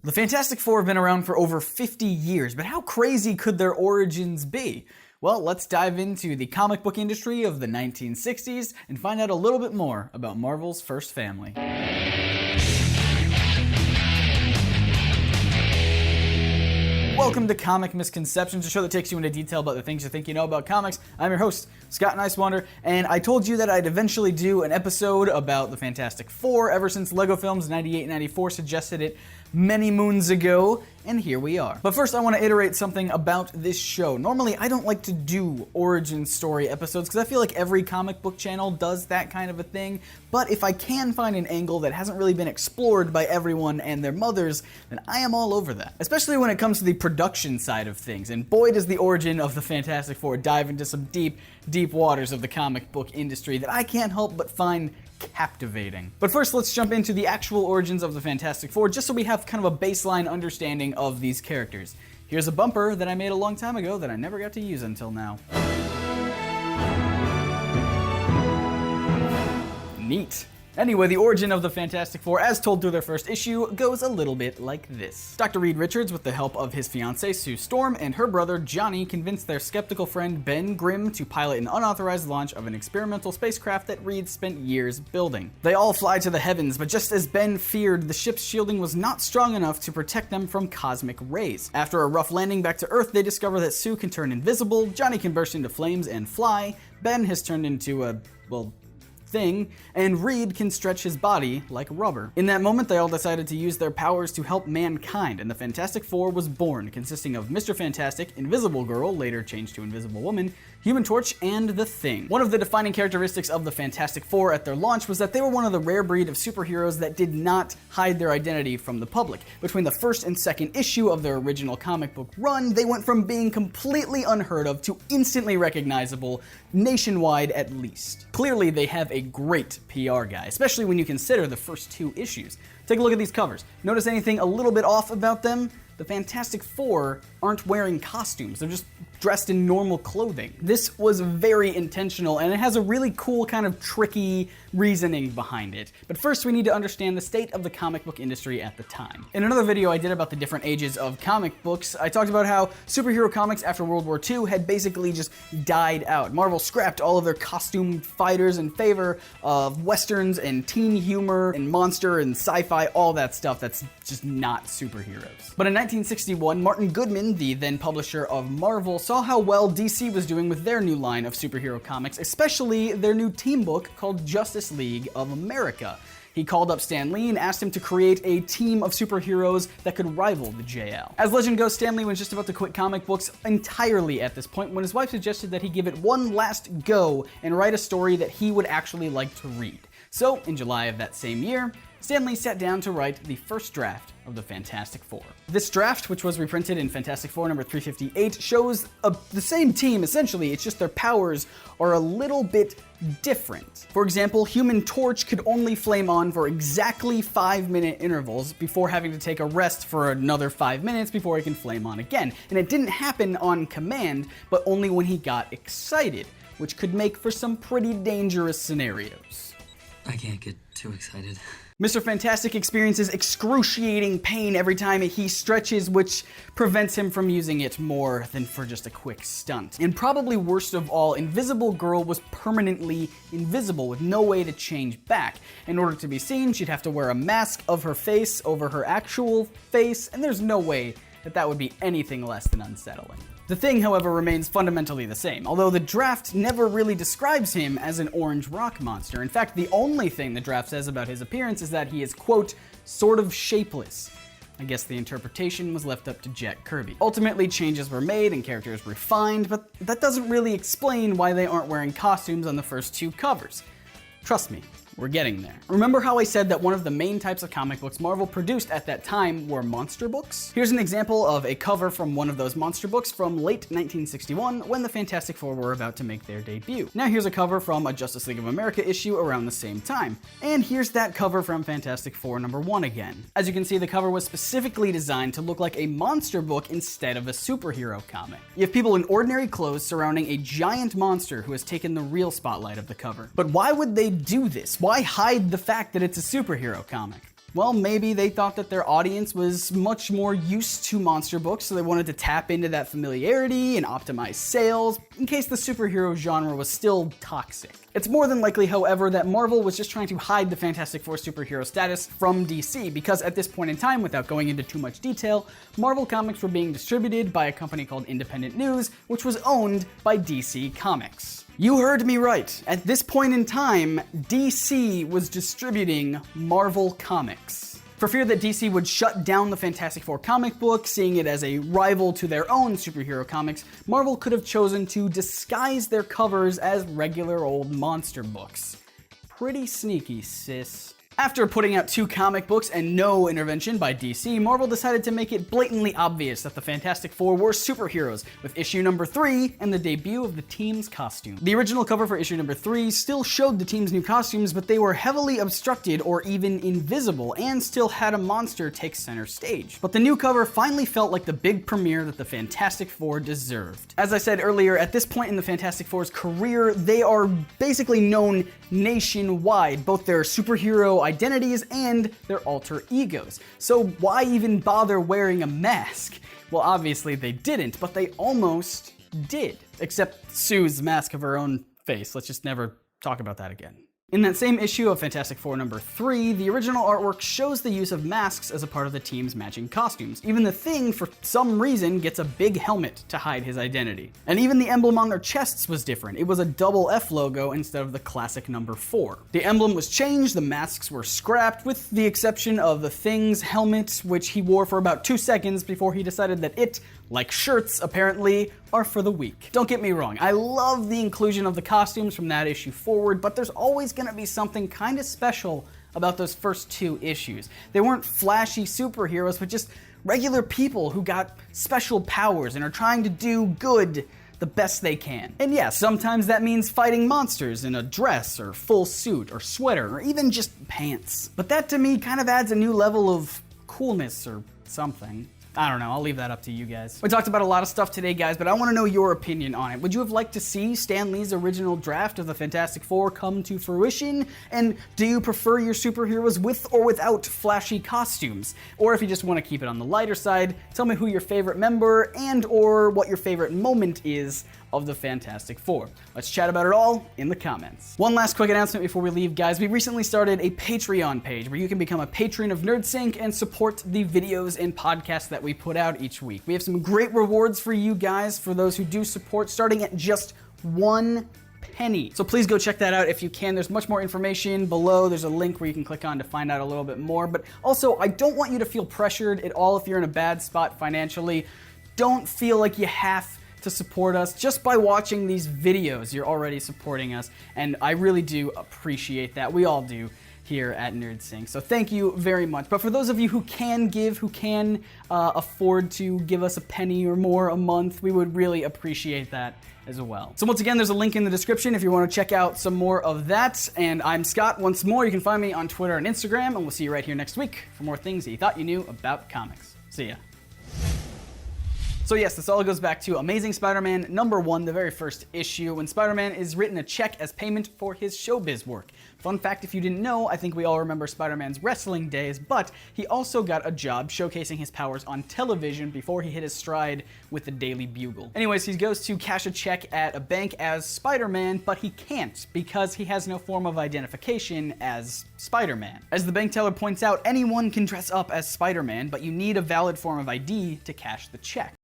The Fantastic Four have been around for over 50 years, but how crazy could their origins be? Well, let's dive into the comic book industry of the 1960s and find out a little bit more about Marvel's first family. Welcome to Comic Misconceptions, a show that takes you into detail about the things you think you know about comics. I'm your host, Scott Nicewander, and I told you that I'd eventually do an episode about the Fantastic Four ever since Lego Films 98-94 suggested it many moons ago, and here we are. But first I want to iterate something about this show. Normally I don't like to do origin story episodes because I feel like every comic book channel does that kind of a thing, but if I can find an angle that hasn't really been explored by everyone and their mothers, then I am all over that. Especially when it comes to the production side of things, and boy does the origin of the Fantastic Four dive into some deep, deep waters of the comic book industry that I can't help but find captivating. But first, let's jump into the actual origins of the Fantastic Four, just so we have kind of a baseline understanding of these characters. Here's a bumper that I made a long time ago that I never got to use until now. Neat. Anyway, the origin of the Fantastic Four, as told through their first issue, goes a little bit like this. Dr. Reed Richards, with the help of his fiancée Sue Storm and her brother Johnny, convinced their skeptical friend Ben Grimm to pilot an unauthorized launch of an experimental spacecraft that Reed spent years building. They all fly to the heavens, but just as Ben feared, the ship's shielding was not strong enough to protect them from cosmic rays. After a rough landing back to Earth, they discover that Sue can turn invisible, Johnny can burst into flames and fly, Ben has turned into a, thing, and Reed can stretch his body like rubber. In that moment, they all decided to use their powers to help mankind, and the Fantastic Four was born, consisting of Mr. Fantastic, Invisible Girl, later changed to Invisible Woman, Human Torch, and the Thing. One of the defining characteristics of the Fantastic Four at their launch was that they were one of the rare breed of superheroes that did not hide their identity from the public. Between the first and second issue of their original comic book run, they went from being completely unheard of to instantly recognizable, nationwide at least. Clearly, they have a great PR guy, especially when you consider the first two issues. Take a look at these covers. Notice anything a little bit off about them? The Fantastic Four aren't wearing costumes, they're just dressed in normal clothing. This was very intentional, and it has a really cool kind of tricky reasoning behind it. But first we need to understand the state of the comic book industry at the time. In another video I did about the different ages of comic books, I talked about how superhero comics after World War II had basically just died out. Marvel scrapped all of their costumed fighters in favor of westerns and teen humor and monster and sci-fi, all that stuff that's just not superheroes. But in 1961, Martin Goodman, the then publisher of Marvel, saw how well DC was doing with their new line of superhero comics, especially their new team book called Justice League of America. He called up Stan Lee and asked him to create a team of superheroes that could rival the JL. As legend goes, Stan Lee was just about to quit comic books entirely at this point when his wife suggested that he give it one last go and write a story that he would actually like to read. So, in July of that same year, Stan Lee sat down to write the first draft of the Fantastic Four. This draft, which was reprinted in Fantastic Four number 358, shows the same team essentially, it's just their powers are a little bit different. For example, Human Torch could only flame on for exactly 5-minute intervals before having to take a rest for another 5 minutes before he can flame on again. And it didn't happen on command, but only when he got excited, which could make for some pretty dangerous scenarios. I can't get too excited. Mr. Fantastic experiences excruciating pain every time he stretches, which prevents him from using it more than for just a quick stunt. And probably worst of all, Invisible Girl was permanently invisible with no way to change back. In order to be seen, she'd have to wear a mask of her face over her actual face, and there's no way that that would be anything less than unsettling. The Thing, however, remains fundamentally the same, although the draft never really describes him as an orange rock monster. In fact, the only thing the draft says about his appearance is that he is, quote, sort of shapeless. I guess the interpretation was left up to Jack Kirby. Ultimately, changes were made and characters refined, but that doesn't really explain why they aren't wearing costumes on the first two covers. Trust me, we're getting there. Remember how I said that one of the main types of comic books Marvel produced at that time were monster books? Here's an example of a cover from one of those monster books from late 1961 when the Fantastic Four were about to make their debut. Now here's a cover from a Justice League of America issue around the same time. And here's that cover from Fantastic Four #1 again. As you can see, the cover was specifically designed to look like a monster book instead of a superhero comic. You have people in ordinary clothes surrounding a giant monster who has taken the real spotlight of the cover. But why would they do this? Why hide the fact that it's a superhero comic? Well, maybe they thought that their audience was much more used to monster books, so they wanted to tap into that familiarity and optimize sales in case the superhero genre was still toxic. It's more than likely, however, that Marvel was just trying to hide the Fantastic Four superhero status from DC, because at this point in time, without going into too much detail, Marvel comics were being distributed by a company called Independent News, which was owned by DC Comics. You heard me right. At this point in time, DC was distributing Marvel Comics. For fear that DC would shut down the Fantastic Four comic book, seeing it as a rival to their own superhero comics, Marvel could have chosen to disguise their covers as regular old monster books. Pretty sneaky, sis. After putting out 2 comic books and no intervention by DC, Marvel decided to make it blatantly obvious that the Fantastic Four were superheroes, with issue number 3 and the debut of the team's costume. The original cover for issue number 3 still showed the team's new costumes, but they were heavily obstructed or even invisible, and still had a monster take center stage. But the new cover finally felt like the big premiere that the Fantastic Four deserved. As I said earlier, at this point in the Fantastic Four's career, they are basically known nationwide, both their superhero identities and their alter egos. So why even bother wearing a mask? Well, obviously they didn't, but they almost did. Except Sue's mask of her own face. Let's just never talk about that again. In that same issue of Fantastic Four number 3, the original artwork shows the use of masks as a part of the team's matching costumes. Even the Thing, for some reason, gets a big helmet to hide his identity. And even the emblem on their chests was different. It was a double F logo instead of the classic number 4. The emblem was changed, the masks were scrapped, with the exception of the Thing's helmet, which he wore for about 2 seconds before he decided that it, like shirts apparently, are for the weak. Don't get me wrong, I love the inclusion of the costumes from that issue forward, but there's always gonna be something kinda special about those first 2 issues. They weren't flashy superheroes, but just regular people who got special powers and are trying to do good the best they can. And yeah, sometimes that means fighting monsters in a dress or full suit or sweater or even just pants. But that to me kind of adds a new level of coolness or something. I don't know, I'll leave that up to you guys. We talked about a lot of stuff today, guys, but I want to know your opinion on it. Would you have liked to see Stan Lee's original draft of the Fantastic Four come to fruition? And do you prefer your superheroes with or without flashy costumes? Or if you just want to keep it on the lighter side, tell me who your favorite member and or what your favorite moment is of the Fantastic Four. Let's chat about it all in the comments. One last quick announcement before we leave, guys. We recently started a Patreon page where you can become a patron of NerdSync and support the videos and podcasts that we put out each week. We have some great rewards for you guys for those who do support, starting at just 1 penny. So please go check that out if you can. There's much more information below. There's a link where you can click on to find out a little bit more. But also, I don't want you to feel pressured at all if you're in a bad spot financially. Don't feel like you have to support us. Just by watching these videos, you're already supporting us, and I really do appreciate that. We all do here at NerdSync. So thank you very much. But for those of you who can give, who can afford to give us a penny or more a month, we would really appreciate that as well. So once again, there's a link in the description if you want to check out some more of that. And I'm Scott once more. You can find me on Twitter and Instagram, and we'll see you right here next week for more things that you thought you knew about comics. See ya. So yes, this all goes back to Amazing Spider-Man number 1, the very first issue, when Spider-Man is written a check as payment for his showbiz work. Fun fact, if you didn't know, I think we all remember Spider-Man's wrestling days, but he also got a job showcasing his powers on television before he hit his stride with the Daily Bugle. Anyways, he goes to cash a check at a bank as Spider-Man, but he can't because he has no form of identification as Spider-Man. As the bank teller points out, anyone can dress up as Spider-Man, but you need a valid form of ID to cash the check.